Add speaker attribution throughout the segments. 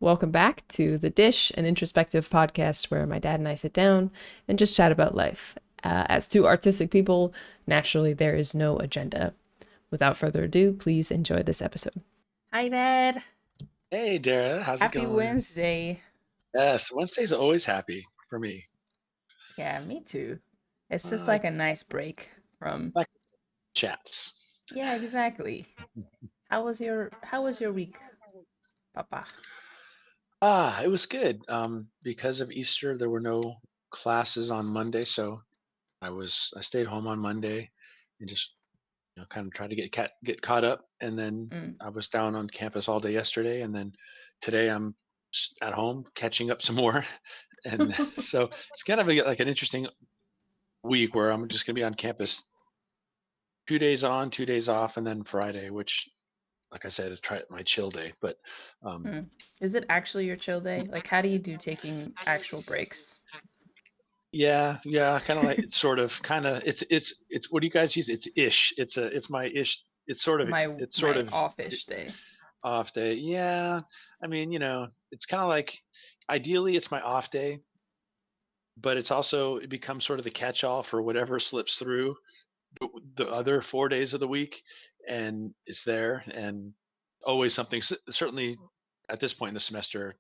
Speaker 1: Welcome back to The Dish, an introspective podcast where my dad and I sit down and just chat about life. As two artistic people, naturally, there is no agenda. Without further ado, please enjoy this episode. Hi, Dad.
Speaker 2: Hey, Dara, how's it
Speaker 1: Happy
Speaker 2: going?
Speaker 1: Wednesday.
Speaker 2: Yes, Wednesday's always happy for me.
Speaker 1: Yeah, me too. It's
Speaker 2: I
Speaker 1: just like
Speaker 2: like
Speaker 1: a nice break from.
Speaker 2: like chats.
Speaker 1: Yeah, exactly. How was your week, Papa?
Speaker 2: It was good. Because of Easter, there were no classes on Monday, so I stayed home on Monday and just kind of tried to get caught up. And then
Speaker 1: Mm.
Speaker 2: I was down on campus all day yesterday, and then today I'm at home catching up some more. And so it's kind of like an interesting week where I'm just gonna be on campus 2 days on, 2 days off, and then Friday, which like I said, is try my chill day. But um,
Speaker 1: Mm. Is it actually your chill day? Like, how do you do taking actual breaks?
Speaker 2: yeah, kind of like it's sort of kind of it's what do you guys use? It's ish. It's my ish. It's sort of
Speaker 1: My
Speaker 2: it's sort
Speaker 1: my
Speaker 2: of i-
Speaker 1: offish day.
Speaker 2: off day. Yeah, I mean, it's kind of like ideally it's my off day, but it becomes sort of the catch-all for whatever slips through the other 4 days of the week, and it's there and always something. Certainly at this point in the semester,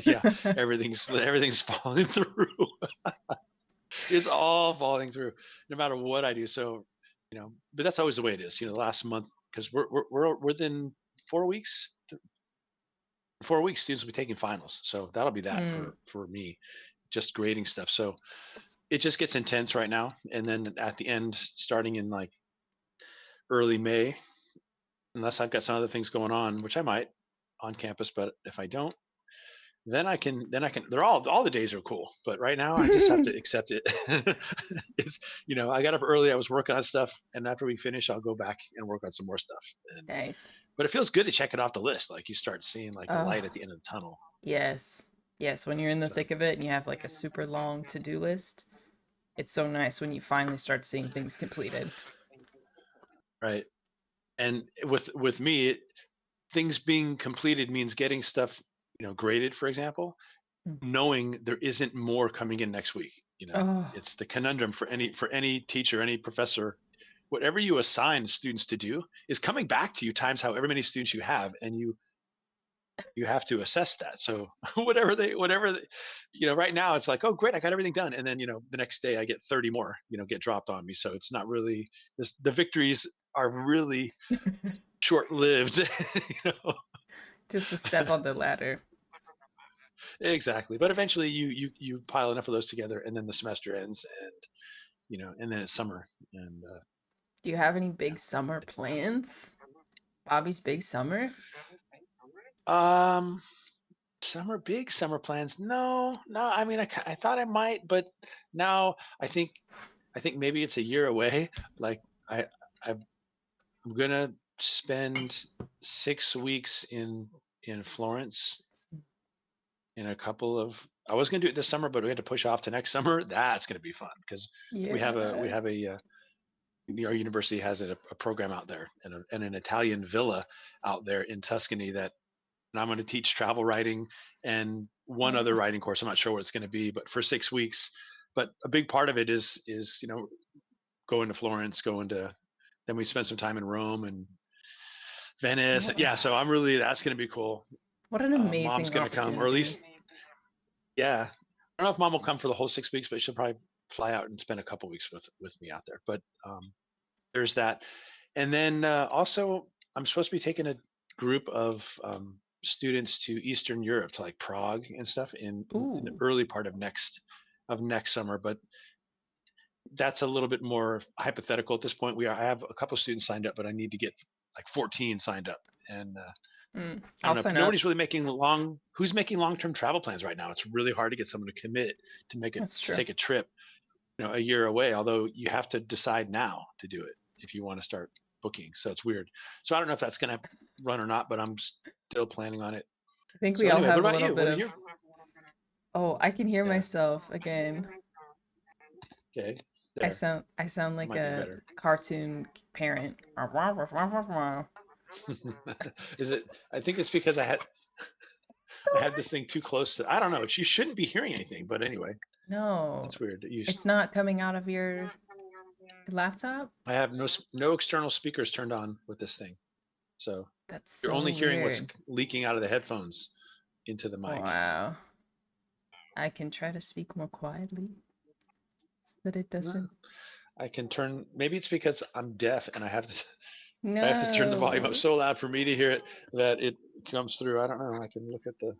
Speaker 2: yeah, everything's falling through. It's all falling through, no matter what I do. So, but that's always the way it is. Last month because we're within 4 weeks. 4 weeks, students will be taking finals, so that'll be that
Speaker 1: Mm.
Speaker 2: for me, just grading stuff. So it just gets intense right now, and then at the end, starting in like early May, unless I've got some other things going on, which I might on campus, but if I don't, then I can they're all the days are cool, but right now I just have to accept it. It's I got up early, I was working on stuff, and after we finish I'll go back and work on some more stuff. And
Speaker 1: Nice.
Speaker 2: but it feels good to check it off the list, like you start seeing like the
Speaker 1: Oh,
Speaker 2: light at the end of the tunnel.
Speaker 1: yes. Yes, when you're in the
Speaker 2: So
Speaker 1: thick of it and you have like a super long to-do list, it's so nice when you finally start seeing things completed.
Speaker 2: right. And with me, things being completed means getting stuff graded, for example,
Speaker 1: Mm.
Speaker 2: knowing there isn't more coming in next week.
Speaker 1: Oh,
Speaker 2: It's the conundrum for any teacher, any professor. Whatever you assign students to do is coming back to you times however many students you have, and you have to assess that. So right now it's like, oh great, I got everything done, and then the next day I get 30 more get dropped on me. So it's not really the victories are really short-lived. you know
Speaker 1: just a step on the ladder.
Speaker 2: exactly, but eventually you pile enough of those together, and then the semester ends, and then it's summer, and
Speaker 1: Do you have any
Speaker 2: yeah.
Speaker 1: big summer plans? Bobby's big summer?
Speaker 2: um big summer plans, no, no. I mean, I thought I might, but now I think maybe it's a year away. Like I I'm gonna spend 6 weeks in Florence in a couple of. I was gonna do it this summer, but we had to push off to next summer. That's gonna be fun because
Speaker 1: Yeah.
Speaker 2: our university has a program out there, and an Italian villa out there in Tuscany that. And I'm going to teach travel writing and one other
Speaker 1: Oh,
Speaker 2: writing course. I'm not sure what it's going to be, but for 6 weeks. But a big part of it is going to Florence, going to. Then we spent some time in Rome and Venice.
Speaker 1: what,
Speaker 2: Yeah, so I'm really that's going to be cool.
Speaker 1: what an
Speaker 2: Mom's
Speaker 1: amazing
Speaker 2: going to come, or at
Speaker 1: opportunity.
Speaker 2: least yeah. I don't know if mom will come for the whole 6 weeks, but she'll probably fly out and spend a couple weeks with me out there. But there's that, and then also I'm supposed to be taking a group of students to Eastern Europe, to like Prague and stuff in the
Speaker 1: Ooh.
Speaker 2: early part of next summer. But that's a little bit more hypothetical at this point. I have a couple of students signed up, but I need to get like 14 signed up, and
Speaker 1: Mm.
Speaker 2: I don't
Speaker 1: I'll
Speaker 2: know.
Speaker 1: sign up.
Speaker 2: Nobody's really making who's making long-term travel plans right now. It's really hard to get someone to commit
Speaker 1: That's
Speaker 2: to
Speaker 1: true.
Speaker 2: take a trip a year away, although you have to decide now to do it if you want to start booking. So it's weird. So I don't know if that's going to run or not, but I'm still planning on it.
Speaker 1: I think
Speaker 2: So
Speaker 1: we all
Speaker 2: anyway, what
Speaker 1: have a
Speaker 2: about
Speaker 1: little
Speaker 2: you?
Speaker 1: bit
Speaker 2: What are
Speaker 1: of.
Speaker 2: your
Speaker 1: Oh, I can hear
Speaker 2: yeah?
Speaker 1: myself again.
Speaker 2: Okay,
Speaker 1: I
Speaker 2: there.
Speaker 1: sound I sound
Speaker 2: That
Speaker 1: like
Speaker 2: might be
Speaker 1: a
Speaker 2: better.
Speaker 1: cartoon parent.
Speaker 2: Is it? I think it's because I had this thing too close to. I don't know. You shouldn't be hearing anything, but anyway,
Speaker 1: No,
Speaker 2: that's weird.
Speaker 1: it's not coming out of your laptop?
Speaker 2: I have no external speakers turned on with this thing, so
Speaker 1: That's
Speaker 2: you're
Speaker 1: so
Speaker 2: only hearing what's
Speaker 1: weird.
Speaker 2: leaking out of the headphones into the mic.
Speaker 1: Wow. I can try to speak more quietly so that it
Speaker 2: No,
Speaker 1: doesn't.
Speaker 2: I can turn. Maybe it's because I'm deaf and I have to turn the volume up
Speaker 1: No.
Speaker 2: so loud for me to hear it that it comes through. I don't know. I can look at the.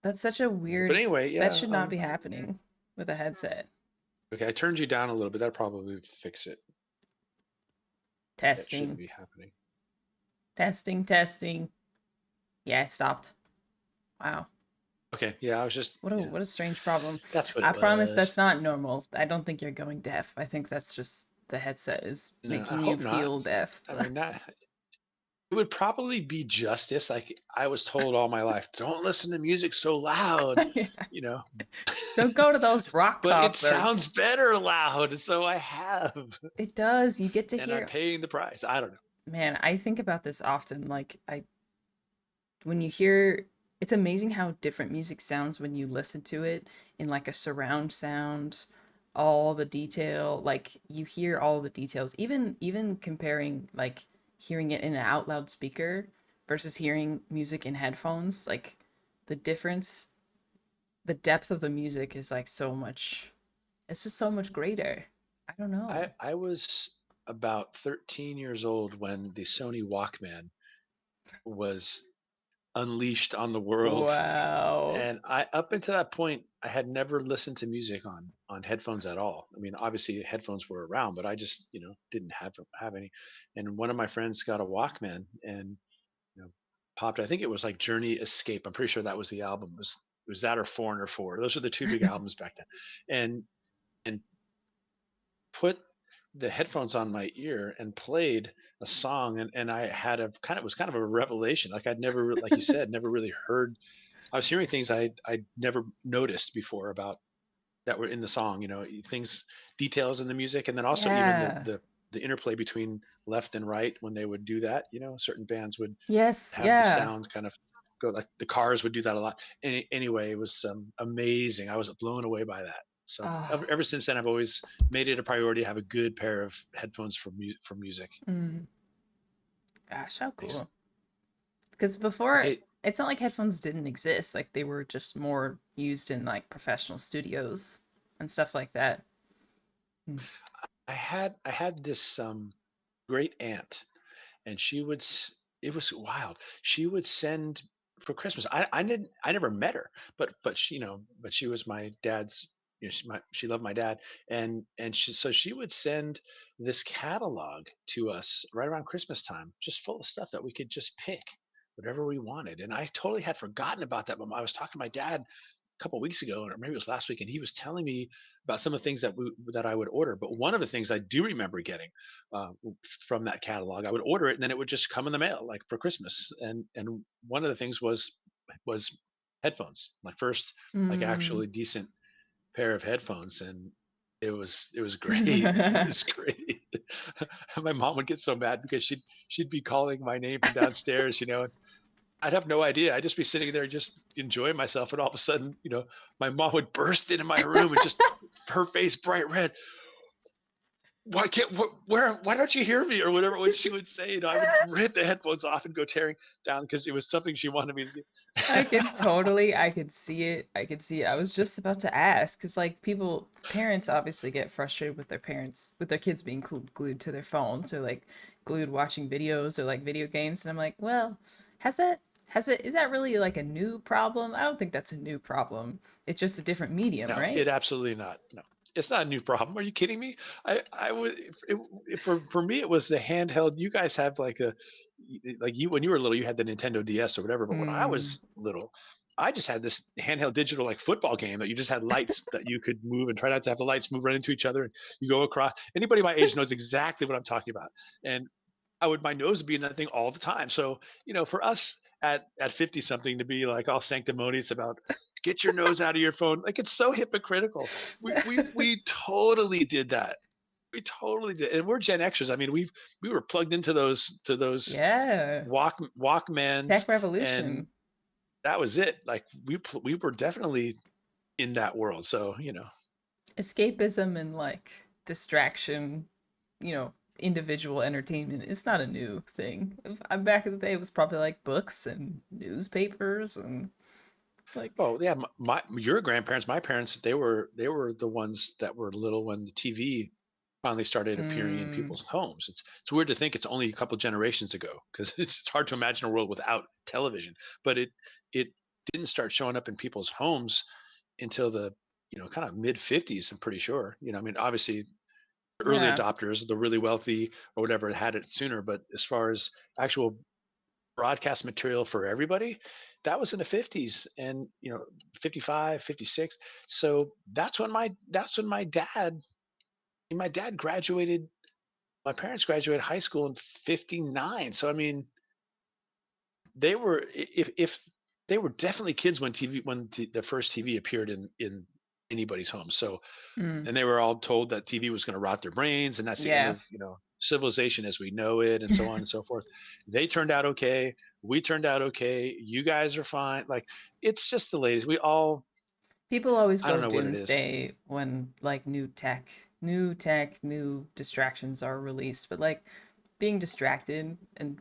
Speaker 1: That's such a
Speaker 2: But
Speaker 1: weird.
Speaker 2: anyway,
Speaker 1: That
Speaker 2: yeah.
Speaker 1: should not be happening with a headset.
Speaker 2: Okay, I turned you down a little bit. That'll probably fix it. That shouldn't
Speaker 1: Testing.
Speaker 2: be happening.
Speaker 1: Testing, testing. Yeah, it stopped. Wow.
Speaker 2: Okay, yeah. I was just yeah.
Speaker 1: What a strange problem.
Speaker 2: That's what
Speaker 1: I
Speaker 2: it
Speaker 1: promise
Speaker 2: was.
Speaker 1: that's not normal. I don't think you're going deaf. I think that's just the headset is
Speaker 2: No, I
Speaker 1: making you
Speaker 2: hope not.
Speaker 1: feel deaf.
Speaker 2: I mean, not. It would probably be justice. Like I was told all my life, don't listen to music so loud.
Speaker 1: Yeah.
Speaker 2: You know,
Speaker 1: Don't go to those rock
Speaker 2: but it sounds
Speaker 1: concerts.
Speaker 2: better loud, so I have,
Speaker 1: It does. You get to
Speaker 2: and I'm
Speaker 1: hear.
Speaker 2: paying the price. I don't know.
Speaker 1: Man, I think about this often. Like I when you hear it's amazing how different music sounds when you listen to it in like a surround sound, all the detail, like you hear all the details. Even comparing like hearing it in an out loud speaker versus hearing music in headphones, like the difference, the depth of the music is like so much it's just so much greater. I don't know.
Speaker 2: I was about 13 years old when the Sony Walkman was unleashed on the world.
Speaker 1: Wow.
Speaker 2: And I up until that point, I had never listened to music on headphones at all. I mean, obviously headphones were around, but I just, didn't have any. And one of my friends got a Walkman and, you know, popped, I think it was like Journey Escape. I'm pretty sure that was the album. It was that or Foreigner 4. Those are the two big albums back then. And put the headphones on my ear and played a song, and I had a kind of it was kind of a revelation. Like I'd never, like you said, never really heard. I was hearing things I'd never noticed before about that were in the song. Things, details in the music, and then also even the
Speaker 1: Yeah.
Speaker 2: the the interplay between left and right when they would do that. Certain bands would
Speaker 1: Yes,
Speaker 2: have the
Speaker 1: yeah.
Speaker 2: sound kind of go, like the Cars would do that a lot. Anyway, it was amazing. I was blown away by that. So
Speaker 1: Oh,
Speaker 2: ever since then, I've always made it a priority to have a good pair of headphones for music.
Speaker 1: mm, gosh, how
Speaker 2: Nice.
Speaker 1: cool. Because before,
Speaker 2: Hey,
Speaker 1: it's not like headphones didn't exist. Like they were just more used in like professional studios and stuff like that. Mm.
Speaker 2: I had this great aunt, and it was wild. She would send for Christmas. I never met her, but she was my dad's. She loved my dad, and she would send this catalog to us right around Christmas time, just full of stuff that we could just pick whatever we wanted. And I totally had forgotten about that. But I was talking to my dad couple weeks ago, or maybe it was last week, and he was telling me about some of the things that I would order. But one of the things I do remember getting uh, from that catalog, I would order it, and then it would just come in the mail, like for Christmas. And one of the things was headphones, my first like
Speaker 1: Mm.
Speaker 2: actually decent pair of headphones, and it was great. It was great. My mom would get so mad because she'd be calling my name from downstairs, I'd have no idea. I'd just be sitting there just enjoying myself, and all of a sudden, my mom would burst into my room and just her face bright red. Why can't where? Why don't you hear me or whatever? What she would say, I would rip the headphones off and go tearing down because it was something she wanted me to do.
Speaker 1: I could see it. I could see it. I was just about to ask because, like, parents obviously get frustrated with with their kids being glued to their phones or like glued watching videos or like video games. And I'm like, well, is that really like a new problem? I don't think that's a new problem. It's just a different medium,
Speaker 2: No, it
Speaker 1: right?
Speaker 2: absolutely not. No, it's not a new problem. Are you kidding me? I would for me it was the handheld. You guys have like you when you were little, you had the Nintendo DS or whatever. But when I
Speaker 1: Mm.
Speaker 2: was little, I just had this handheld digital like football game that you just had lights that you could move and try not to have the lights move right into each other. And you go across. Anybody my age knows exactly what I'm talking about. And my nose would be in that thing all the time. So, for us at 50 something to be like all sanctimonious about get your nose out of your phone, like it's so hypocritical. We totally did that. We totally did. And we're Gen Xers. I mean, we were plugged into those
Speaker 1: Yeah.
Speaker 2: Walkmans
Speaker 1: Tech
Speaker 2: and
Speaker 1: revolution.
Speaker 2: that was it. Like we were definitely in that world. So,
Speaker 1: Escapism and like distraction, individual entertainment, it's not a new thing. I'm back in the day, it was probably like books and newspapers and like,
Speaker 2: oh yeah, your grandparents, my parents, they were the ones that were little when the TV finally started appearing in
Speaker 1: mm,
Speaker 2: people's homes. It's weird to think it's only a couple generations ago because it's hard to imagine a world without television. But it didn't start showing up in people's homes until the kind of mid 50s. I'm pretty sure. I mean, obviously the early
Speaker 1: yeah,
Speaker 2: adopters, the really wealthy or whatever, had it sooner. But as far as actual broadcast material for everybody, that was in the 50s and 55, 56. So that's when my dad graduated. My parents graduated high school in 59. So I mean, they were if they were definitely kids when the first TV appeared in anybody's home. So,
Speaker 1: mm,
Speaker 2: and they were all told that TV was going to rot their brains and that's the end
Speaker 1: yeah.
Speaker 2: of, civilization as we know it and so on and so forth. They turned out okay. We turned out okay. You guys are fine. Like, it's just the latest. We all,
Speaker 1: People always
Speaker 2: I don't
Speaker 1: go
Speaker 2: know what it is.
Speaker 1: doomsday when like new distractions are released, but like being distracted and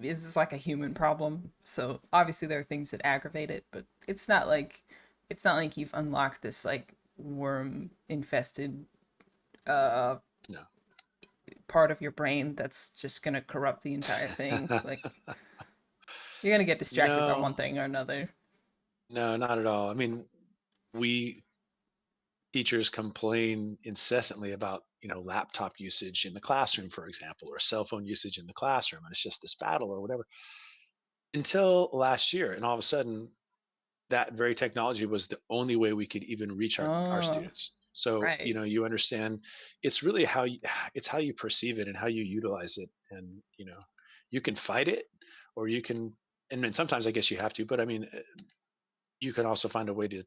Speaker 1: is like a human problem. So obviously there are things that aggravate it, but it's not like you've unlocked this like worm infested uh
Speaker 2: No.
Speaker 1: part of your brain that's just gonna corrupt the entire thing. Like you're gonna get distracted by
Speaker 2: No,
Speaker 1: one thing or another.
Speaker 2: no, not at all. I mean, we teachers complain incessantly about laptop usage in the classroom, for example, or cell phone usage in the classroom, and it's just this battle or whatever until last year, and all of a sudden that very technology was the only way we could even reach our
Speaker 1: Oh,
Speaker 2: students. So
Speaker 1: right.
Speaker 2: you understand, it's really it's how you perceive it and how you utilize it. And you can fight it, or you can, and then sometimes I guess you have to, but I mean, you can also find a way to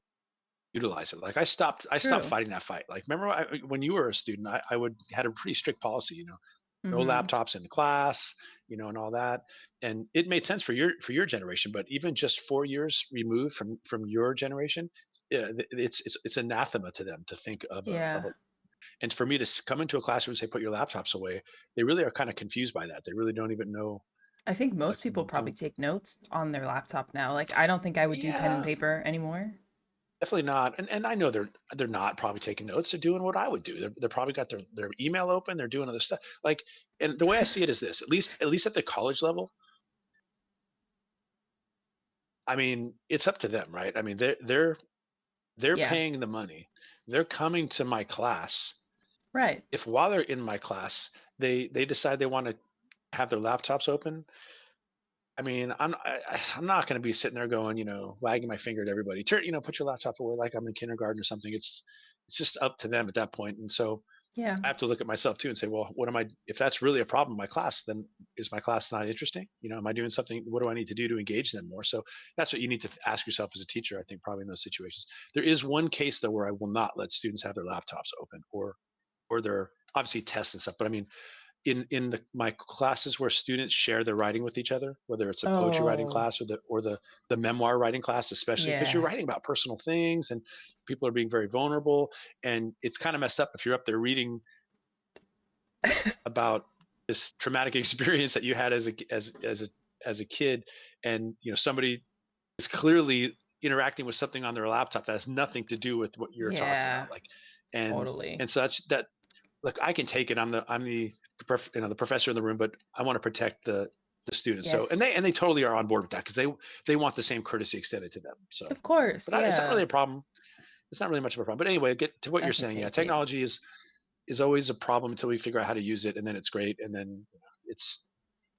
Speaker 2: utilize it. Like I stopped
Speaker 1: True.
Speaker 2: fighting that fight. Like, remember when you were a student, I would had a pretty strict policy, no
Speaker 1: Mm-hmm.
Speaker 2: laptops in class, and all that. And it made sense for your generation, but even just 4 years removed from your generation, yeah, it's anathema to them to think of
Speaker 1: Yeah.
Speaker 2: a. And for me to come into a classroom and say put your laptops away, they really are kind of confused by that. They really don't even know
Speaker 1: I think
Speaker 2: like
Speaker 1: most people probably
Speaker 2: the
Speaker 1: take notes on their laptop now. Like, I don't think I would do pen and
Speaker 2: yeah.
Speaker 1: paper anymore.
Speaker 2: Definitely not, and I know they're not probably taking notes. They're doing what I would do. They're probably got their email open. They're doing other stuff. Like, and the way I see it is this: at least at the college level, I mean, it's up to them, right? I mean, they're
Speaker 1: Yeah.
Speaker 2: paying the money. They're coming to my class.
Speaker 1: Right.
Speaker 2: If while they're in my class, they decide they want to have their laptops open, I mean, I'm not going to be sitting there going, wagging my finger at everybody. Put your laptop away like I'm in kindergarten or something. It's just up to them at that point. And so
Speaker 1: Yeah.
Speaker 2: I have to look at myself too and say, well, what am I? If that's really a problem in my class, then is my class not interesting? Am I doing something? What do I need to do to engage them more? So that's what you need to ask yourself as a teacher. I think probably in those situations. There is one case though where I will not let students have their laptops open or their obviously tests and stuff. But I mean, in my classes where students share their writing with each other, whether it's a poetry writing
Speaker 1: Oh,
Speaker 2: class or the memoir writing class, especially because you're
Speaker 1: yeah.
Speaker 2: writing about personal things and people are being very vulnerable, and it's kind of messed up if you're up there reading about this traumatic experience that you had as a kid, and somebody is clearly interacting with something on their laptop that has nothing to do with what you're talking
Speaker 1: Yeah.
Speaker 2: about, like, and
Speaker 1: Totally.
Speaker 2: and so that's that. Look, I can take it. I'm the professor in the room, but I want to protect the students. So and they
Speaker 1: Yes.
Speaker 2: and they totally are on board with that because they want the same courtesy extended to them. So,
Speaker 1: Of course.
Speaker 2: but it's not really
Speaker 1: Yeah.
Speaker 2: a problem. It's not really much of a problem. But anyway, get to what
Speaker 1: I
Speaker 2: you're
Speaker 1: can
Speaker 2: saying. Yeah,
Speaker 1: take it.
Speaker 2: technology is always a problem until we figure out how to use it, and then it's great, and then it's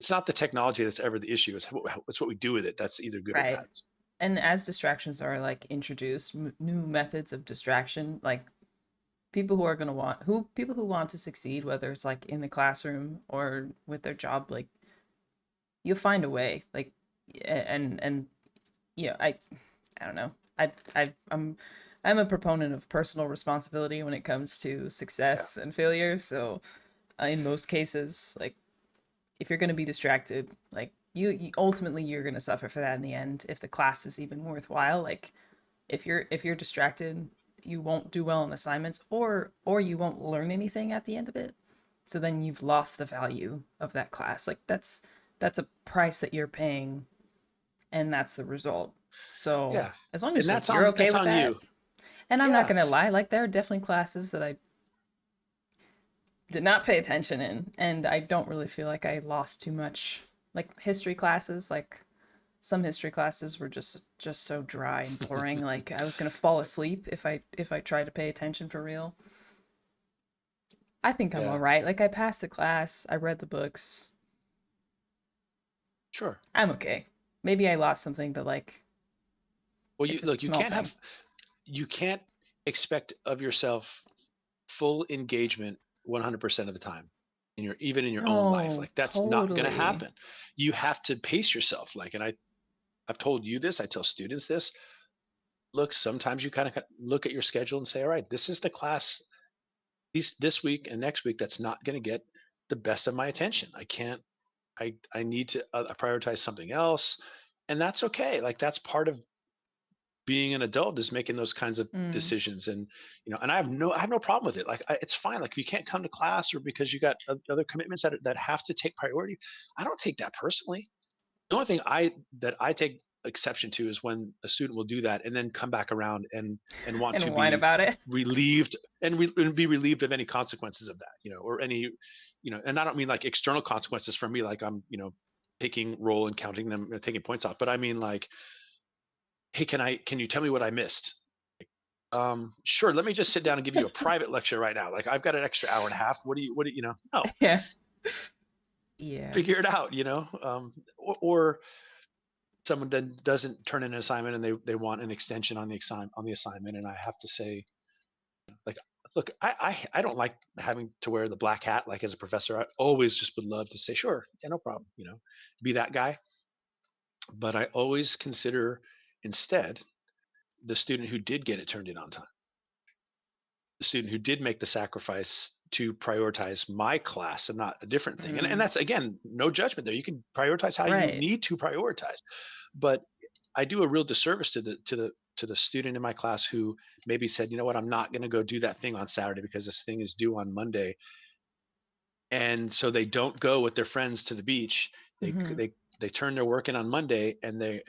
Speaker 2: not the technology that's ever the issue. It's what we do with it that's either good or bad.
Speaker 1: Right. And as distractions are like introduced, new methods of distraction, like people who want to succeed, whether it's like in the classroom or with their job, like you'll find a way. Like, and I don't know. I'm a proponent of personal responsibility when it comes to
Speaker 2: Yeah,
Speaker 1: success and failure. So in most cases, like if you're going to be distracted, like you ultimately you're going to suffer for that in the end if the class is even worthwhile. Like if you're distracted, you won't do well on assignments, or you won't learn anything at the end of it. So then you've lost the value of that class. Like that's a price that you're paying, and that's the result. So
Speaker 2: Yeah,
Speaker 1: as long
Speaker 2: and
Speaker 1: as like you're okay
Speaker 2: that's
Speaker 1: with
Speaker 2: on
Speaker 1: that,
Speaker 2: you.
Speaker 1: and I'm not
Speaker 2: Yeah,
Speaker 1: gonna lie, like there are definitely classes that I did not pay attention in, and I don't really feel like I lost too much. Like history classes, like some history classes were just so dry and boring. Like I was gonna fall asleep if I tried to pay attention for real. I think I'm all
Speaker 2: yeah,
Speaker 1: right. Like I passed the class, I read the books.
Speaker 2: sure.
Speaker 1: I'm okay. Maybe I lost something, but like
Speaker 2: Well, you
Speaker 1: it's a
Speaker 2: look,
Speaker 1: small thing.
Speaker 2: you can't expect of yourself full engagement 100% of the time in your even in your own life.
Speaker 1: No,
Speaker 2: Like that's not going to
Speaker 1: totally.
Speaker 2: happen. You have to pace yourself. Like, and I've told you this, I tell students this. Look, sometimes you kind of look at your schedule and say, all right, this is the class this week and next week that's not going to get the best of my attention. I can't, I need to prioritize something else. And that's okay. Like that's part of being an adult, is making those kinds of
Speaker 1: Mm.
Speaker 2: decisions. And and I have no problem with it. Like it's fine. Like if you can't come to class or because you got other commitments that have to take priority, I don't take that personally. The only thing I take exception to is when a student will do that and then come back around and want to
Speaker 1: And whine
Speaker 2: be
Speaker 1: about it.
Speaker 2: relieved and be relieved of any consequences of that, or any, and I don't mean like external consequences from me, like I'm, taking roll and counting them, taking points off, but I mean like, hey, can you tell me what I missed? Sure, let me just sit down and give you a private lecture right now. Like I've got an extra hour and a half. What do you know? No,
Speaker 1: Yeah. Yeah.
Speaker 2: figure it out, or someone doesn't turn in an assignment and they want an extension on the assignment, and I have to say, like, look, I don't like having to wear the black hat, like as a professor. I always just would love to say, sure, yeah, no problem, be that guy. But I always consider instead the student who did get it turned in on time, the student who did make the sacrifice to prioritize my class and not a different thing. And
Speaker 1: Mm.
Speaker 2: that's, again, no judgment there. You can prioritize how you
Speaker 1: Right.
Speaker 2: need to prioritize. But I do a real disservice to the student in my class who maybe said, you know what, I'm not going to go do that thing on Saturday because this thing is due on Monday. And so they don't go with their friends to the beach. They
Speaker 1: Hmm.
Speaker 2: they they turn their work in on Monday, and they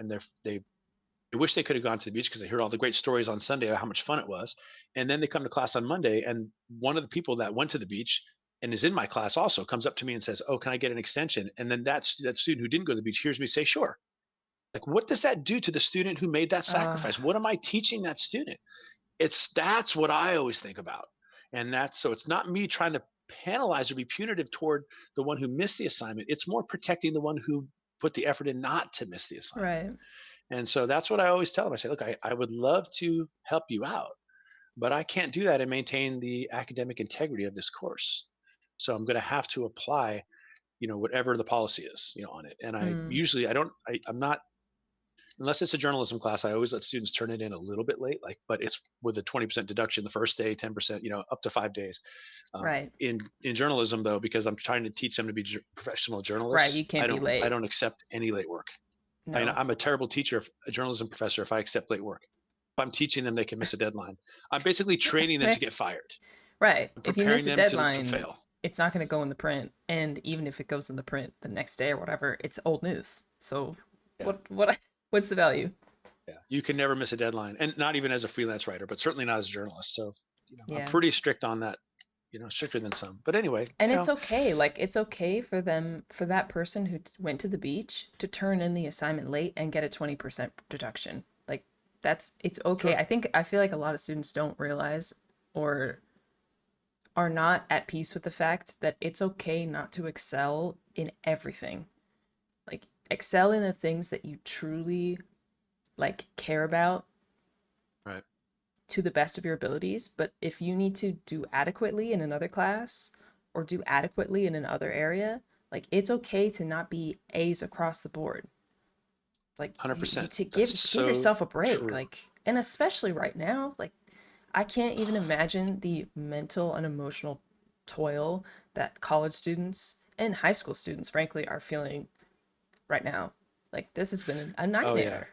Speaker 2: wish they could have gone to the beach because they heard all the great stories on Sunday of how much fun it was. And then they come to class on Monday, and one of the people that went to the beach and is in my class also comes up to me and says, "Oh, can I get an extension?" And then that student who didn't go to the beach hears me say, "Sure." Like, what does that do to the student who made that
Speaker 1: Uh,
Speaker 2: sacrifice? What am I teaching that student? That's what I always think about. And that's, so it's not me trying to penalize or be punitive toward the one who missed the assignment. It's more protecting the one who put the effort in not to miss the assignment.
Speaker 1: right.
Speaker 2: And so that's what I always tell them. I say, look, I would love to help you out, but I can't do that and maintain the academic integrity of this course. So I'm going to have to apply, whatever the policy is, on it. And I
Speaker 1: Mm.
Speaker 2: usually, I don't, I'm not, unless it's a journalism class, I always let students turn it in a little bit late, like, but it's with a 20% deduction the first day, 10%, up to 5 days.
Speaker 1: Right.
Speaker 2: In journalism though, because I'm trying to teach them to be professional
Speaker 1: Right.
Speaker 2: journalists,
Speaker 1: You can't
Speaker 2: I
Speaker 1: be
Speaker 2: don't, I
Speaker 1: late.
Speaker 2: don't accept any late work.
Speaker 1: No.
Speaker 2: I'm a terrible teacher, a journalism professor, if I accept late work. If I'm teaching them, they can miss a deadline. I'm basically training them to get fired.
Speaker 1: Right.
Speaker 2: I'm
Speaker 1: If you miss
Speaker 2: preparing
Speaker 1: a
Speaker 2: them to
Speaker 1: deadline,
Speaker 2: fail.
Speaker 1: it's not going to go in the print. And even if it goes in the print the next day or whatever, it's old news. So
Speaker 2: Yeah.
Speaker 1: what's the value?
Speaker 2: Yeah. You can never miss a deadline. And not even as a freelance writer, but certainly not as a journalist. So, I'm
Speaker 1: Yeah.
Speaker 2: pretty strict on that, stricter than some. But anyway,
Speaker 1: And it's okay. Like it's okay for them, for that person who went to the beach to turn in the assignment late and get a 20% deduction. Like it's okay.
Speaker 2: sure.
Speaker 1: I feel like a lot of students don't realize or are not at peace with the fact that it's okay not to excel in everything. Like excel in the things that you truly like care about
Speaker 2: Right.
Speaker 1: to the best of your abilities, but if you need to do adequately in another class or do adequately in another area, like it's okay to not be A's across the board. Like you
Speaker 2: 100%.
Speaker 1: to
Speaker 2: That's
Speaker 1: give
Speaker 2: so
Speaker 1: yourself a break.
Speaker 2: true.
Speaker 1: Like and especially right now, like I can't even imagine the mental and emotional toil that college students and high school students frankly are feeling right now. Like this has been a
Speaker 2: Oh yeah.
Speaker 1: nightmare.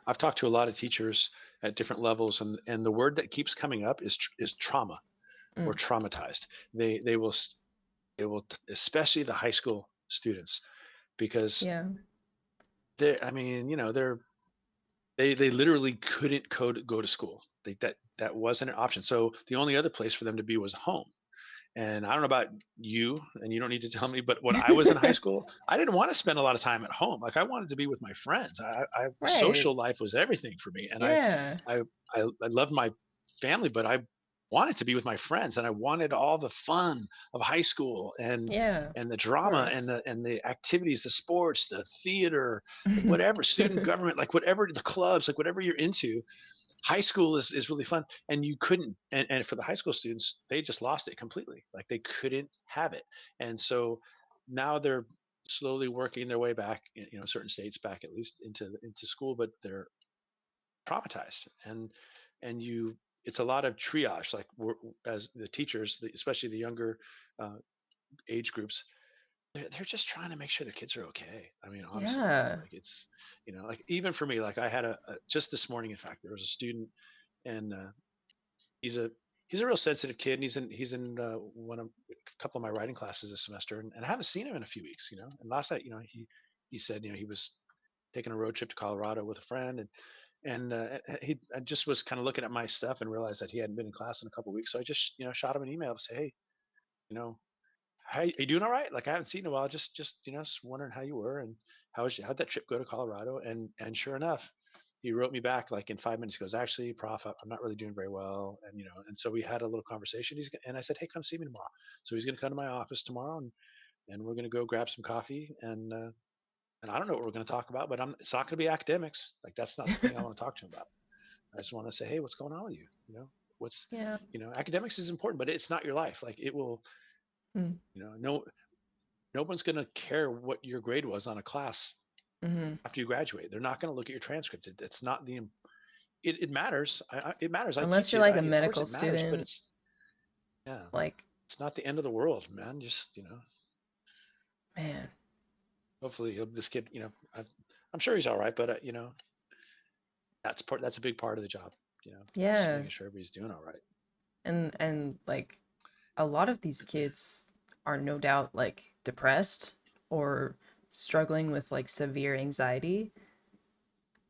Speaker 2: I've talked to a lot of teachers at different levels, and the word that keeps coming up is trauma or
Speaker 1: Mm,
Speaker 2: traumatized. They will especially the high school students, because
Speaker 1: yeah.
Speaker 2: they're, I mean, they literally couldn't go to school. That wasn't an option. So the only other place for them to be was home. And I don't know about you, and you don't need to tell me, but when I was in high school, I didn't want to spend a lot of time at home. Like I wanted to be with my friends.
Speaker 1: Right.
Speaker 2: Social life was everything for me, and
Speaker 1: Yeah.
Speaker 2: I, I loved my family, but I wanted to be with my friends, and I wanted all the fun of high school,
Speaker 1: Yeah.
Speaker 2: and the
Speaker 1: Of
Speaker 2: drama, and
Speaker 1: course.
Speaker 2: the activities, the sports, the theater, whatever, student government, like whatever, the clubs, like whatever you're into. High school is really fun, and you couldn't, and for the high school students, they just lost it completely. Like they couldn't have it. And so now they're slowly working their way back in, certain states back at least into school, but they're traumatized. And you it's a lot of triage, like as the teachers, especially the younger uh, age groups, they're just trying to make sure their kids are okay. I mean, honestly,
Speaker 1: Yeah.
Speaker 2: like it's, like even for me, like I had just this morning, in fact, there was a student, and he's a he's a real sensitive kid, and he's in one of a couple of my writing classes this semester, and I haven't seen him in a few weeks. And last night, he said, he was taking a road trip to Colorado with a friend, and I just was kind of looking at my stuff and realized that he hadn't been in class in a couple of weeks. So I just shot him an email to say, hey, you know "Hey, are you doing all right? Like, I haven't seen you in a while. Just just wondering how you were, and how'd that trip go to Colorado?" And sure enough, he wrote me back like in 5 minutes. He goes, "Actually, Prof, I'm not really doing very well." And so we had a little conversation. And I said, "Hey, come see me tomorrow." So he's going to come to my office tomorrow, and we're going to go grab some coffee, and I don't know what we're going to talk about, but it's not going to be academics. Like that's not the thing I want to talk to him about. I just want to say, "Hey, what's going on with you? What's
Speaker 1: Yeah.
Speaker 2: academics is important, but it's not your life. Like it will,
Speaker 1: Mm,
Speaker 2: no one's going to care what your grade was on a class
Speaker 1: hmm.
Speaker 2: after you graduate. They're not going to look at your transcript. It's not it matters. It matters. I
Speaker 1: Unless
Speaker 2: teach
Speaker 1: you're
Speaker 2: it.
Speaker 1: like a
Speaker 2: Of course
Speaker 1: medical
Speaker 2: it matters, but
Speaker 1: student,
Speaker 2: yeah,
Speaker 1: like,
Speaker 2: it's not the end of the world, man. Just,
Speaker 1: man.
Speaker 2: hopefully this kid, I'm sure he's all right, but that's a big part of the job, just
Speaker 1: Yeah.
Speaker 2: making sure everybody's doing all right.
Speaker 1: And like a lot of these kids are no doubt like depressed or struggling with like severe anxiety.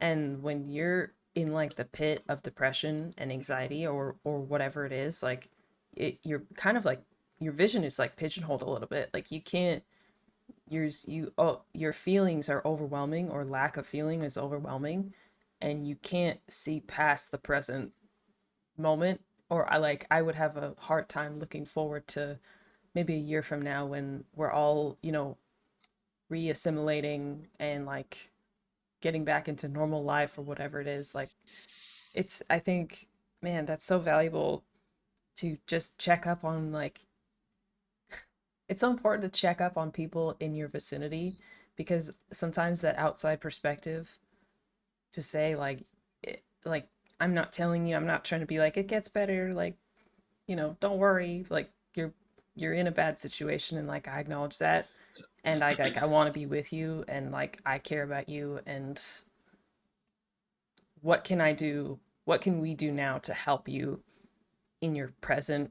Speaker 1: And when you're in like the pit of depression and anxiety or whatever it is, like you're kind of like your vision is like pigeonholed a little bit. Like you can't your feelings are overwhelming or lack of feeling is overwhelming and you can't see past the present moment. Or I would have a hard time looking forward to maybe a year from now when we're all, reassimilating and like getting back into normal life or whatever it is. Like it's I think, man, that's so valuable to just check up on like it's so important to check up on people in your vicinity because sometimes that outside perspective to say like I'm not telling you, I'm not trying to be like it gets better, like, don't worry, like you're in a bad situation and like I acknowledge that and I want to be with you and like I care about you and what can I do? What can we do now to help you in your present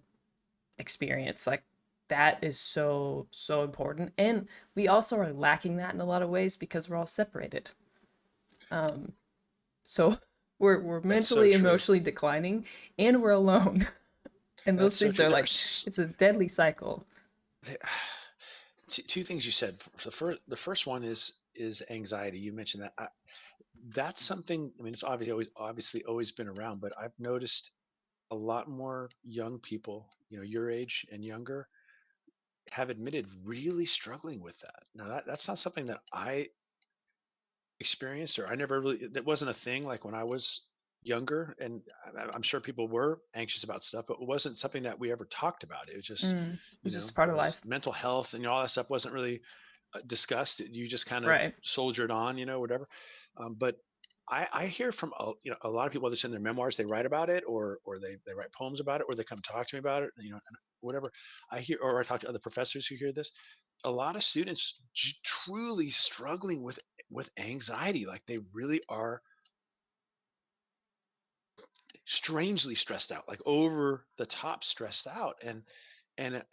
Speaker 1: experience? Like that is so so important. And we also are lacking that in a lot of ways because we're all separated. Um so we're
Speaker 2: That's so
Speaker 1: mentally
Speaker 2: true.
Speaker 1: emotionally declining and we're alone. And
Speaker 2: That's
Speaker 1: those
Speaker 2: so
Speaker 1: things
Speaker 2: true.
Speaker 1: are like it's a deadly cycle.
Speaker 2: There- two things you said. The first one is anxiety. You mentioned that. That's something. I mean, it's obviously always been around, but I've noticed a lot more young people, your age and younger, have admitted really struggling with that. Now, that's not something that I experienced, or I never really, that wasn't a thing like when I was younger. And I'm sure people were anxious about stuff, but it wasn't something that we ever talked about. It was just,
Speaker 1: Mm. It's just part
Speaker 2: it
Speaker 1: of
Speaker 2: was
Speaker 1: life.
Speaker 2: mental health, and all that stuff wasn't really discussed. You just kind of
Speaker 1: Right.
Speaker 2: soldiered on, whatever. But I hear from a lot of people, whether it's in their memoirs, they write about it, or they write poems about it, or they come talk to me about it, and whatever. I hear, or I talk to other professors who hear this. A lot of students truly struggling with anxiety, like they really are strangely stressed out, like over the top stressed out, and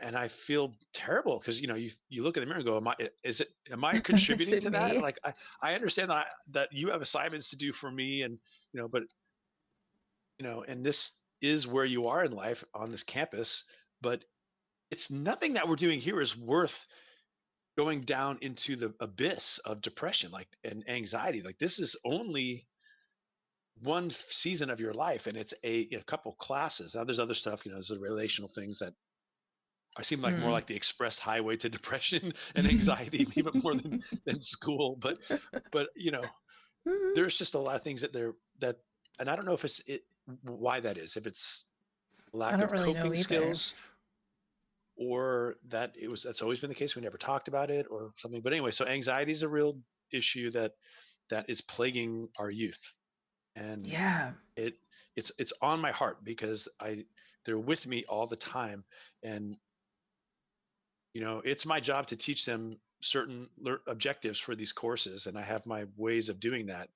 Speaker 2: I feel terrible because you look in the mirror and go, am I
Speaker 1: Is
Speaker 2: contributing
Speaker 1: it
Speaker 2: to that?
Speaker 1: me?
Speaker 2: Like I understand that you have assignments to do for me, and but and this is where you are in life on this campus, but it's nothing that we're doing here is worth going down into the abyss of depression, like, and anxiety. Like, this is only one season of your life, and it's a couple classes. Now there's other stuff, there's the relational things that I seem like more
Speaker 1: Mm.
Speaker 2: like the express highway to depression and anxiety, even more than school. But there's just a lot of things that, and I don't know if why that is. If it's
Speaker 1: I
Speaker 2: lack
Speaker 1: don't
Speaker 2: of
Speaker 1: really know
Speaker 2: coping
Speaker 1: either.
Speaker 2: skills, or that's always been the case. We never talked about it or something. But anyway, so anxiety is a real issue that is plaguing our youth, and
Speaker 1: Yeah.
Speaker 2: it it's on my heart because they're with me all the time, and it's my job to teach them certain objectives for these courses, and I have my ways of doing that.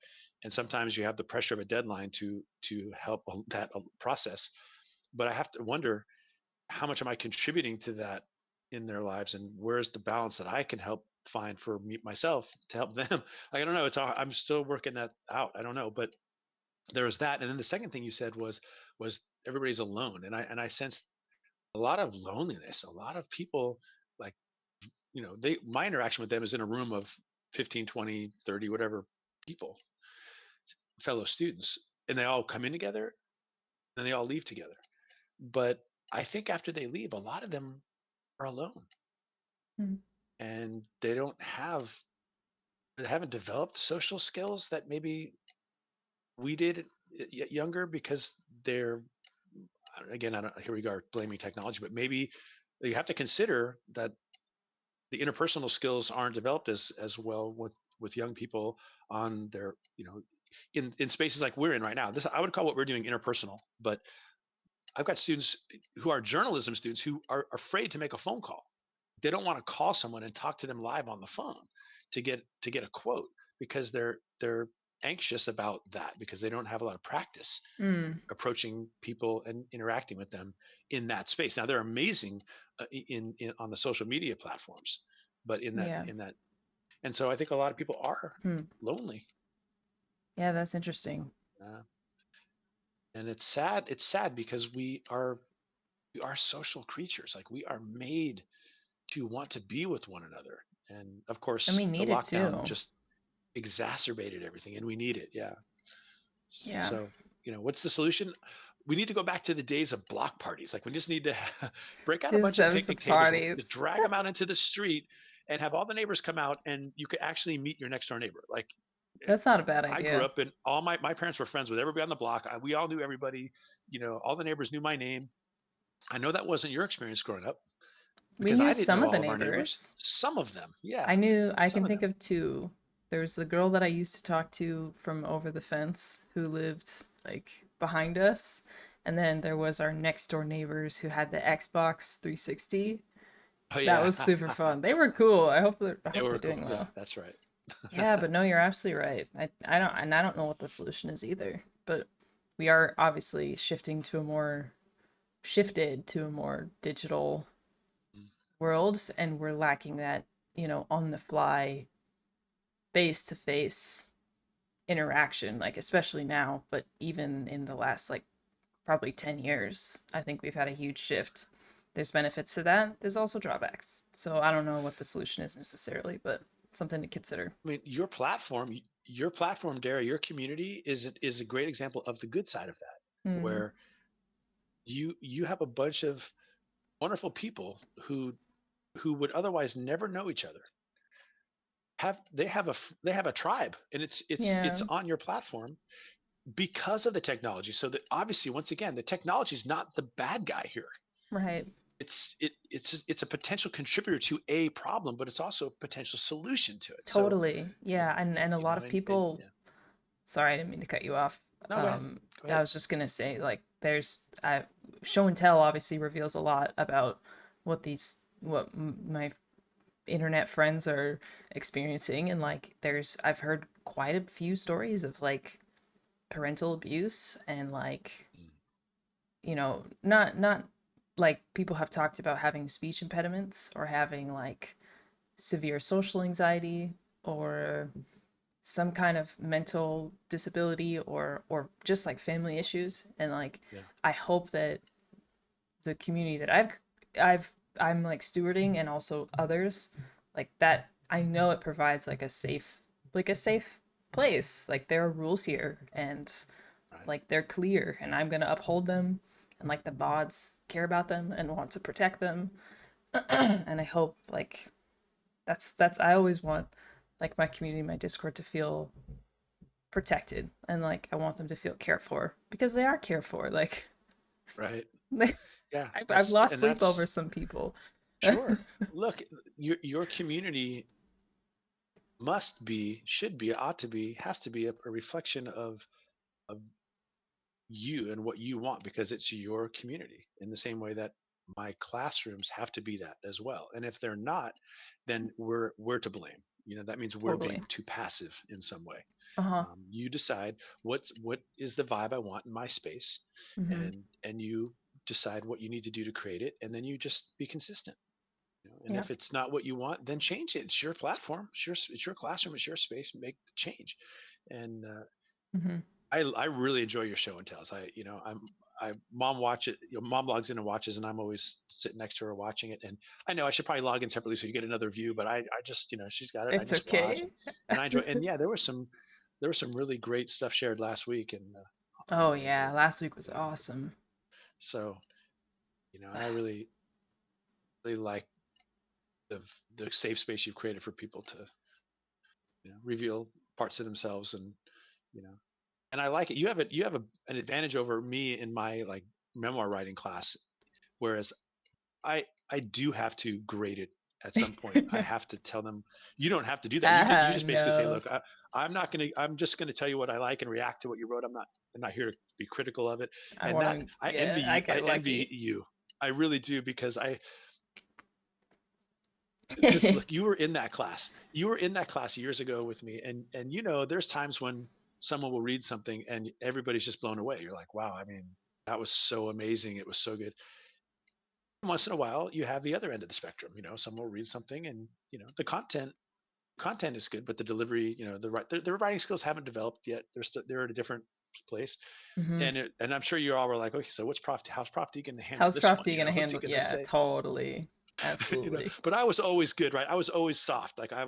Speaker 2: And sometimes you have the pressure of a deadline to help that process, but I have to wonder, how much am I contributing to that in their lives, and where's the balance that I can help find for me myself to help them. I don't know, I'm still working that out. I don't know, but there's that. And then the second thing you said was everybody's alone, and I sensed a lot of loneliness. A lot of people, like, they my interaction with them is in a room of 15, 20, 30, whatever people, fellow students, and they all come in together and they all leave together. But I think after they leave, a lot of them are alone,
Speaker 1: Mm.
Speaker 2: and they haven't developed social skills that maybe we did younger, because they're, again, I don't, here we are blaming technology, but maybe you have to consider that the interpersonal skills aren't developed as well with young people on their, in spaces like we're in right now. This, I would call what we're doing interpersonal, but I've got students who are journalism students who are afraid to make a phone call. They don't want to call someone and talk to them live on the phone to get a quote, because they're anxious about that, because they don't have a lot of practice
Speaker 1: Mm.
Speaker 2: approaching people and interacting with them in that space. Now they're amazing in on the social media platforms, but
Speaker 1: Yeah.
Speaker 2: and so I think a lot of people are
Speaker 1: Hmm.
Speaker 2: lonely,
Speaker 1: Yeah, that's interesting.
Speaker 2: uh, and it's sad. It's sad because we are social creatures. Like, we are made to want to be with one another, and of
Speaker 1: And we
Speaker 2: course the
Speaker 1: need it
Speaker 2: lockdown
Speaker 1: too.
Speaker 2: just exacerbated everything, and we need it. Yeah.
Speaker 1: Yeah.
Speaker 2: So, what's the solution? We need to go back to the days of block parties. Like, we just need to break out a
Speaker 1: Just
Speaker 2: bunch of
Speaker 1: that was the
Speaker 2: picnic tables, just
Speaker 1: parties.
Speaker 2: drag them out into the street, and have all the neighbors come out, and you could actually meet your next door neighbor. Like,
Speaker 1: That's not a bad
Speaker 2: I grew
Speaker 1: idea.
Speaker 2: up, and all my parents were friends with everybody on the block. We all knew everybody. All the neighbors knew my name. I know that wasn't your experience growing up,
Speaker 1: We
Speaker 2: because
Speaker 1: knew
Speaker 2: I didn't
Speaker 1: some
Speaker 2: know
Speaker 1: of the
Speaker 2: all of our neighbors.
Speaker 1: neighbors.
Speaker 2: Some of them, yeah,
Speaker 1: I
Speaker 2: some
Speaker 1: can
Speaker 2: of
Speaker 1: think
Speaker 2: them.
Speaker 1: of two. There was the girl that I used to talk to from over the fence who lived like behind us. And then there was our next door neighbors who had the Xbox 360.
Speaker 2: Oh
Speaker 1: That
Speaker 2: yeah,
Speaker 1: was super fun. They were cool. I
Speaker 2: they
Speaker 1: hope they're
Speaker 2: were cool.
Speaker 1: doing
Speaker 2: Yeah,
Speaker 1: well.
Speaker 2: that's right.
Speaker 1: Yeah, but no, you're absolutely right. I don't know what the solution is either. But we are obviously shifted to a more digital world, and we're lacking that, on the fly, face to face interaction, like especially now, but even in the last like probably 10 years, I think we've had a huge shift. There's benefits to that. There's also drawbacks. So I don't know what the solution is necessarily, but something to consider.
Speaker 2: I mean, your platform, Dara, your community is a great example of the good side of that,
Speaker 1: Hmm.
Speaker 2: where you have a bunch of wonderful people who would otherwise never know each other. They have a tribe, and it's
Speaker 1: Yeah,
Speaker 2: on your platform because of the technology. So that, obviously, once again, the technology is not the bad guy here.
Speaker 1: right.
Speaker 2: It's a potential contributor to a problem, but it's also a potential solution to it. So,
Speaker 1: Totally. Yeah, and a lot of
Speaker 2: and
Speaker 1: people
Speaker 2: yeah.
Speaker 1: Sorry, I didn't mean to cut you off.
Speaker 2: No, go ahead. Go
Speaker 1: I
Speaker 2: ahead.
Speaker 1: was just gonna say, like, show and tell obviously reveals a lot about my internet friends are experiencing, and like, I've heard quite a few stories of like parental abuse and like,
Speaker 2: Mm,
Speaker 1: not like people have talked about having speech impediments or having like severe social anxiety or some kind of mental disability or just like family issues, and like
Speaker 2: yeah.
Speaker 1: I hope that the community that I've I'm like stewarding and also others like that, I know it provides like a safe place. Like there are rules here and
Speaker 2: Right.
Speaker 1: like they're clear and I'm going to uphold them, and like the bods care about them and want to protect them. And I hope like that's I always want like my community, my Discord to feel protected, and like I want them to feel cared for because they are cared for. Like
Speaker 2: Right. Yeah.
Speaker 1: I've lost
Speaker 2: And
Speaker 1: sleep over
Speaker 2: that's
Speaker 1: some people.
Speaker 2: sure. Look, your community must be, should be, ought to be, has to be a reflection of you and what you want because it's your community in the same way that my classrooms have to be that as well. And if they're not, then we're to blame. That means we're being
Speaker 1: Totally.
Speaker 2: too passive in some way.
Speaker 1: Uh-huh.
Speaker 2: You decide what is the vibe I want in my space,
Speaker 1: Mm-hmm.
Speaker 2: and you decide what you need to do to create it, and then you just be consistent. And
Speaker 1: Yeah.
Speaker 2: if it's not what you want, then change it. It's your platform. It's your classroom. It's your space. Make the change. And
Speaker 1: Mm-hmm.
Speaker 2: I really enjoy your show and tells. I mom watch it. Mom logs in and watches, and I'm always sitting next to her watching it. And I know I should probably log in separately so you get another view, but I just she's got it. I
Speaker 1: It's
Speaker 2: just watch,
Speaker 1: okay.
Speaker 2: and I enjoy. And yeah, there was some really great stuff shared last week, and
Speaker 1: Oh yeah, last week was
Speaker 2: yeah.
Speaker 1: awesome.
Speaker 2: So and I really like the the safe space you've created for people to reveal parts of themselves, and you know and I like it. You have an advantage over me in my like memoir writing class, whereas I do have to grade it at some point. I have to tell them you don't have to do that. You just basically say,
Speaker 1: No.
Speaker 2: look, I'm not gonna. I'm just gonna tell you what I like and react to what you wrote. I'm not here to be critical of it.
Speaker 1: I
Speaker 2: And
Speaker 1: want
Speaker 2: that
Speaker 1: to,
Speaker 2: I envy
Speaker 1: yeah, I
Speaker 2: you. I
Speaker 1: get
Speaker 2: envy
Speaker 1: lucky.
Speaker 2: you. I really do because because look, you were in that class. You were in that class years ago with me, and there's times when someone will read something and everybody's just blown away. You're like, wow, I mean, that was so amazing. It was so good. Once in a while, you have the other end of the spectrum. Someone will read something, and the content is good, but the delivery, their writing skills haven't developed yet. They're at a different place,
Speaker 1: Hmm.
Speaker 2: and I'm sure you all were like, okay, so how's Prof D going to handle
Speaker 1: How's
Speaker 2: this
Speaker 1: Prof
Speaker 2: one?
Speaker 1: T gonna
Speaker 2: What's he
Speaker 1: handle?
Speaker 2: going to
Speaker 1: Yeah,
Speaker 2: say?
Speaker 1: totally. Absolutely.
Speaker 2: But I was always good, right? I was always soft. Like I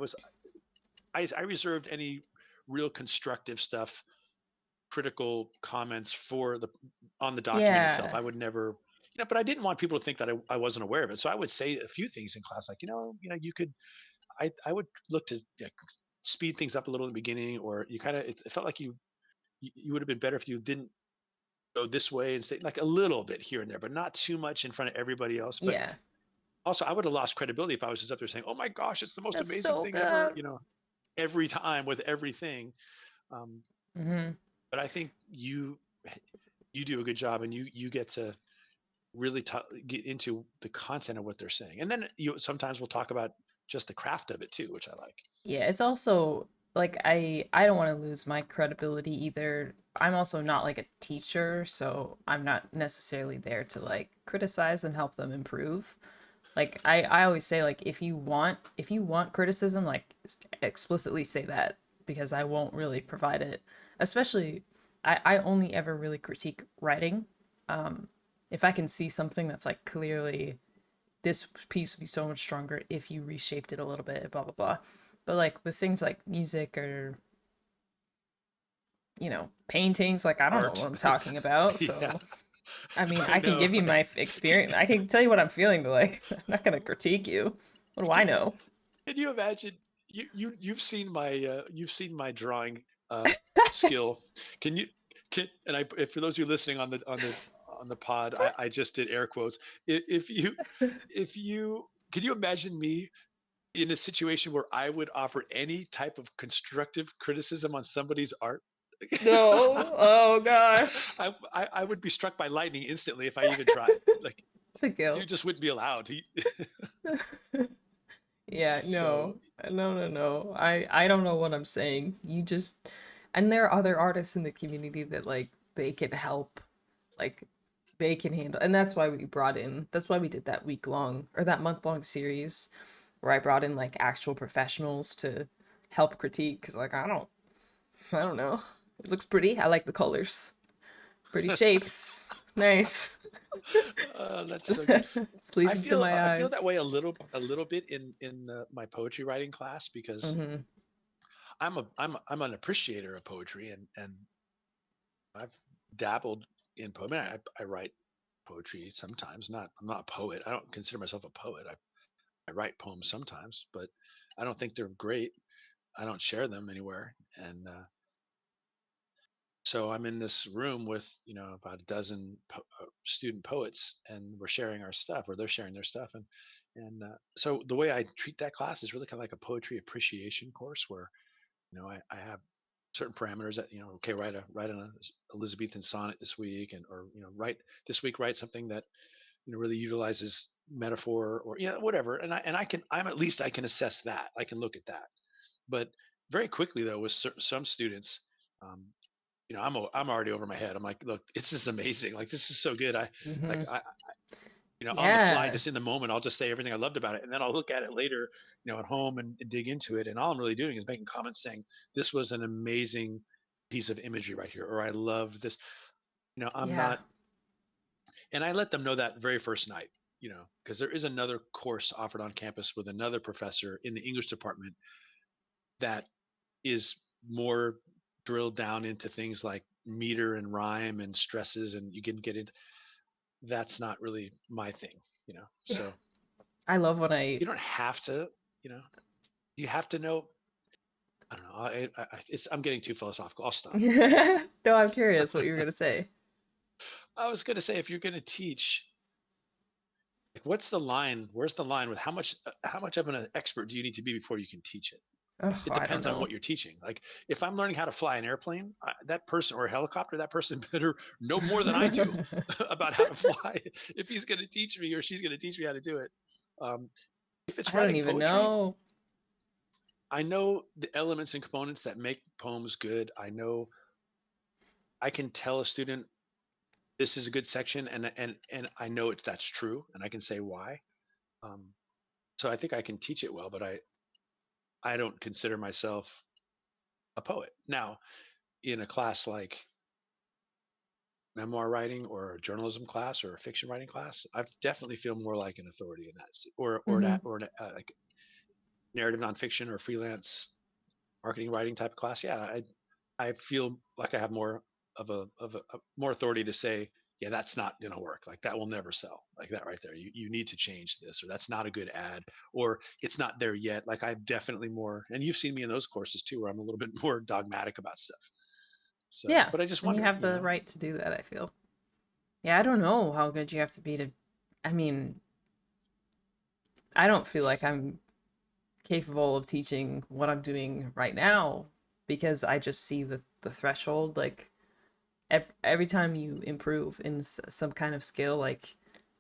Speaker 2: reserved any real constructive stuff, critical comments for the on the document itself.
Speaker 1: Yeah.
Speaker 2: I would never, but I didn't want people to think that I wasn't aware of it. So I would say a few things in class, like, you could. I would look to speed things up a little in the beginning, or you kind of. It felt like you would have been better if you didn't go this way and say like a little bit here and there, but not too much in front of everybody else. But
Speaker 1: Yeah.
Speaker 2: also, I would have lost credibility if I was just up there saying, "Oh my gosh, it's the most
Speaker 1: That's
Speaker 2: amazing
Speaker 1: so
Speaker 2: thing ever,"
Speaker 1: good.
Speaker 2: every time with everything. Um,
Speaker 1: Hmm.
Speaker 2: but I think you do a good job, and you get to really get into the content of what they're saying, and then you sometimes we'll talk about just the craft of it too, which I like.
Speaker 1: Yeah, it's also like I don't want to lose my credibility either. I'm also not like a teacher, so I'm not necessarily there to like criticize and help them improve. Like I always say like if you want criticism, like explicitly say that, because I won't really provide it. Especially I only ever really critique writing. If I can see something that's like clearly this piece would be so much stronger if you reshaped it a little bit, blah blah blah. But like with things like music or paintings, like I don't know
Speaker 2: Art.
Speaker 1: what I'm talking about.
Speaker 2: Yeah,
Speaker 1: So I mean,
Speaker 2: I
Speaker 1: I can
Speaker 2: know.
Speaker 1: give you my experience. I can tell you what I'm feeling, but like I'm not gonna critique you. What do I
Speaker 2: can,
Speaker 1: know?
Speaker 2: can you imagine? You've seen my drawing skill. Can you can and I if for those of you listening on the pod, I just did air quotes. If you can you imagine me in a situation where I would offer any type of constructive criticism on somebody's art?
Speaker 1: No. Oh gosh.
Speaker 2: I would be struck by lightning instantly if I even tried. Like
Speaker 1: The
Speaker 2: you just
Speaker 1: guilt.
Speaker 2: wouldn't be allowed.
Speaker 1: Yeah,
Speaker 2: So
Speaker 1: no. No, no, no. I don't know what I'm saying. You just and there are other artists in the community that like they can help, like they can handle, and that's why we did that week long or that month long series where I brought in like actual professionals to help critique because like I don't know. It looks pretty. I like the colors. Pretty shapes. Nice.
Speaker 2: that's so good.
Speaker 1: It's pleasing to my
Speaker 2: I feel that
Speaker 1: eyes.
Speaker 2: way a little bit in my poetry writing class because
Speaker 1: Hmm.
Speaker 2: I'm an appreciator of poetry and I've dabbled in poetry. I write poetry sometimes. Not I'm not a poet. I don't consider myself a poet. I write poems sometimes, but I don't think they're great. I don't share them anywhere. And so I'm in this room with about a dozen student poets, and we're sharing our stuff, or they're sharing their stuff. And so the way I treat that class is really kind of like a poetry appreciation course, where I have certain parameters that okay, write an Elizabethan sonnet this week, and or write this week, write something that really utilizes metaphor, or whatever. And I can I'm at least I can assess that, I can look at that. But very quickly though, with some students, um, I'm already over my head. I'm like, look, this is amazing. Like this is so good.
Speaker 1: Hmm.
Speaker 2: Like I on the fly,
Speaker 1: Yeah.
Speaker 2: just in the moment, I'll just say everything I loved about it, and then I'll look at it later, at home, and dig into it. And all I'm really doing is making comments saying this was an amazing piece of imagery right here, or I love this. I'm
Speaker 1: Yeah.
Speaker 2: not, and I let them know that very first night. Because there is another course offered on campus with another professor in the English department that is more drilled down into things like meter and rhyme and stresses, and you can get into that's not really my thing. So
Speaker 1: I love when I
Speaker 2: you don't have to, you know, you have to know. I don't know. I'm getting too philosophical. I'll stop.
Speaker 1: No, I'm curious what you were gonna say.
Speaker 2: I was going to say, if you're going to teach, like, what's the line? Where's the line with how much of an expert do you need to be before you can teach it?
Speaker 1: Oh,
Speaker 2: It
Speaker 1: I don't
Speaker 2: depends on
Speaker 1: know.
Speaker 2: what you're teaching. Like, if I'm learning how to fly an airplane, that person, or a helicopter, that person better know more than I do about how to fly. If he's going to teach me, or she's going to teach me how to do it. Um, if it's
Speaker 1: I don't
Speaker 2: writing
Speaker 1: even
Speaker 2: poetry,
Speaker 1: know.
Speaker 2: I know the elements and components that make poems good. I can tell a student this is a good section, and I know that's true, and I can say why. Um, so I think I can teach it well, but I don't consider myself a poet. Now, in a class like memoir writing, or a journalism class, or a fiction writing class, I definitely feel more like an authority in that,
Speaker 1: Hmm.
Speaker 2: like narrative nonfiction or freelance marketing writing type of class. Yeah, I feel like I have more of a more authority to say, yeah, that's not going to work. Like that will never sell. Like that right there. You need to change this, or that's not a good ad, or it's not there yet. Like I'm definitely more, and you've seen me in those courses too, where I'm a little bit more dogmatic about stuff. So,
Speaker 1: Yeah,
Speaker 2: but I just
Speaker 1: and you
Speaker 2: wonder,
Speaker 1: have the right to do that, I feel. Yeah, I don't know how good you have to be to I mean, I don't feel like I'm capable of teaching what I'm doing right now because I just see the threshold like every time you improve in some kind of skill, like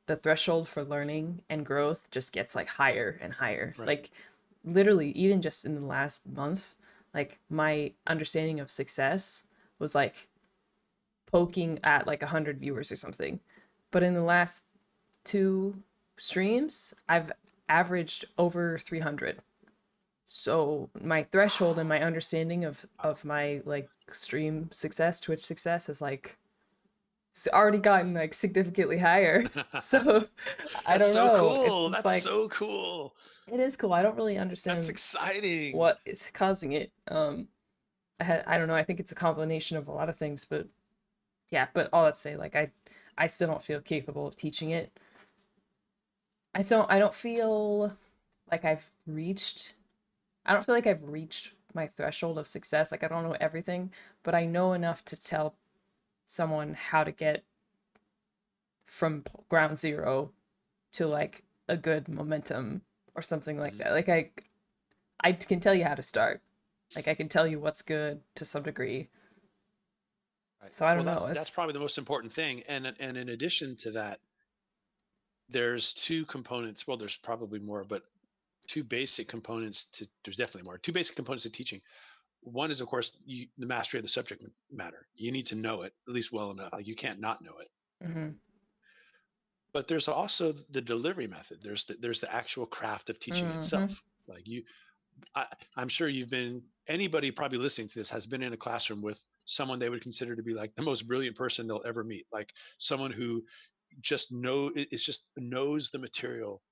Speaker 1: the threshold for learning and growth just gets like higher and higher.
Speaker 2: right.
Speaker 1: Like literally, even just in the last month, like my understanding of success was like poking at like 100 viewers or something. But in the last two streams, I've averaged over 300. So my threshold and my understanding
Speaker 2: Wow.
Speaker 1: of my like stream success, Twitch success is like it's already gotten like significantly higher. So I
Speaker 2: That's
Speaker 1: don't
Speaker 2: so
Speaker 1: know. It's
Speaker 2: cool.
Speaker 1: just
Speaker 2: That's
Speaker 1: like
Speaker 2: so cool.
Speaker 1: it is cool. I don't really
Speaker 2: That's
Speaker 1: understand
Speaker 2: exciting.
Speaker 1: what is causing it. I don't know. I think it's a combination of a lot of things, but yeah. But all that to say, like I still don't feel capable of teaching it. I don't feel like I've reached. I don't feel like I've reached my threshold of success. Like I don't know everything, but I know enough to tell someone how to get from ground zero to like a good momentum or something like
Speaker 2: Mhm.
Speaker 1: that. Like I can tell you how to start. Like I can tell you what's good to some degree.
Speaker 2: Right.
Speaker 1: So I
Speaker 2: Well,
Speaker 1: don't know.
Speaker 2: that's
Speaker 1: It's
Speaker 2: probably the most important thing. And in addition to that, there's two components. Well, there's probably more, but two basic components to there's definitely more. Two basic components to teaching. One is, of course, the mastery of the subject matter. You need to know it at least well enough. Like you can't not know it.
Speaker 1: mm-hmm.
Speaker 2: But there's also the delivery method. There's the actual craft of teaching
Speaker 1: Mm-hmm.
Speaker 2: itself. Like I, I'm sure you've been anybody probably listening to this has been in a classroom with someone they would consider to be like the most brilliant person they'll ever meet. Like someone who just knows the material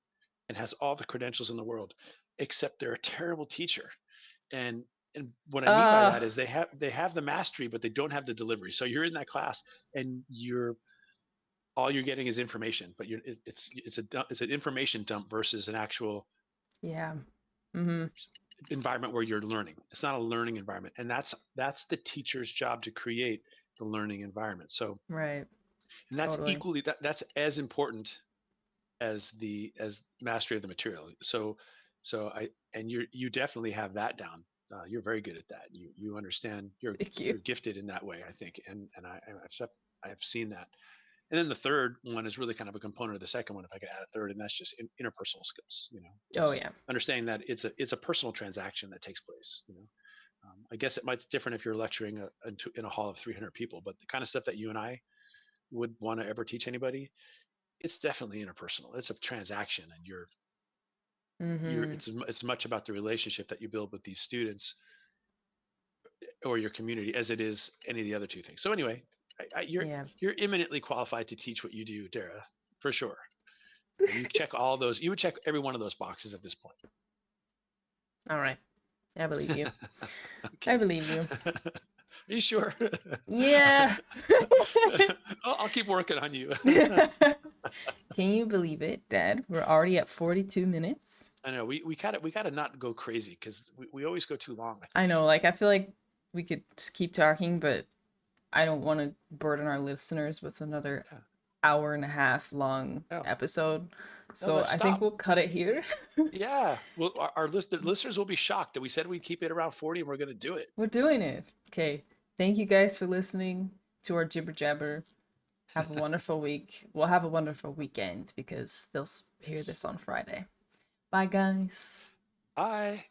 Speaker 2: and has all the credentials in the world, except they're a terrible teacher. And and what I mean by that
Speaker 1: Uh
Speaker 2: is they have the mastery, but they don't have the delivery. So you're in that class and you're all you're getting is information, but it's an information dump versus an actual
Speaker 1: yeah. Mm-hmm.
Speaker 2: environment where you're learning. It's not a learning environment, and that's the teacher's job to create the learning environment. So,
Speaker 1: Right.
Speaker 2: and that's
Speaker 1: Totally.
Speaker 2: equally that's as important as mastery of the material. So you definitely have that down. You're very good at that. You understand.
Speaker 1: Thank you.
Speaker 2: You're gifted in that way, I think, and I've seen that. And then the third one is really kind of a component of the second one, if I could add a third, and that's just interpersonal skills.
Speaker 1: Oh
Speaker 2: It's
Speaker 1: yeah.
Speaker 2: understanding that it's a personal transaction that takes place. I guess it might be different if you're lecturing in a hall of 300 people, but the kind of stuff that you and I would want to ever teach anybody, it's definitely interpersonal. It's a transaction, and
Speaker 1: Mm-hmm.
Speaker 2: it's much about the relationship that you build with these students or your community as it is any of the other two things. So anyway,
Speaker 1: Yeah.
Speaker 2: you're eminently qualified to teach what you do, Dara, for sure. You check all those. You would check every one of those boxes at this point.
Speaker 1: All right. I believe you. I
Speaker 2: Okay.
Speaker 1: believe you.
Speaker 2: Are you sure?
Speaker 1: Yeah.
Speaker 2: I'll keep working on you.
Speaker 1: Can you believe it, Dad? We're already at 42 minutes.
Speaker 2: I know we gotta not go crazy because we always go too long, I
Speaker 1: I
Speaker 2: think.
Speaker 1: know, like, I feel like we could just keep talking, but I don't want to burden our listeners with another
Speaker 2: Yeah.
Speaker 1: hour and a half long
Speaker 2: No,
Speaker 1: episode.
Speaker 2: no,
Speaker 1: So
Speaker 2: let's
Speaker 1: I think
Speaker 2: stop.
Speaker 1: we'll cut it here.
Speaker 2: Yeah. Well, the listeners will be shocked that we said we'd keep it around 40 and we're gonna do it.
Speaker 1: We're doing it. Okay. Thank you guys for listening to our jibber jabber. Have a wonderful week. We'll have a wonderful weekend because they'll hear
Speaker 2: Yes.
Speaker 1: this on Friday. Bye, guys.
Speaker 2: Bye.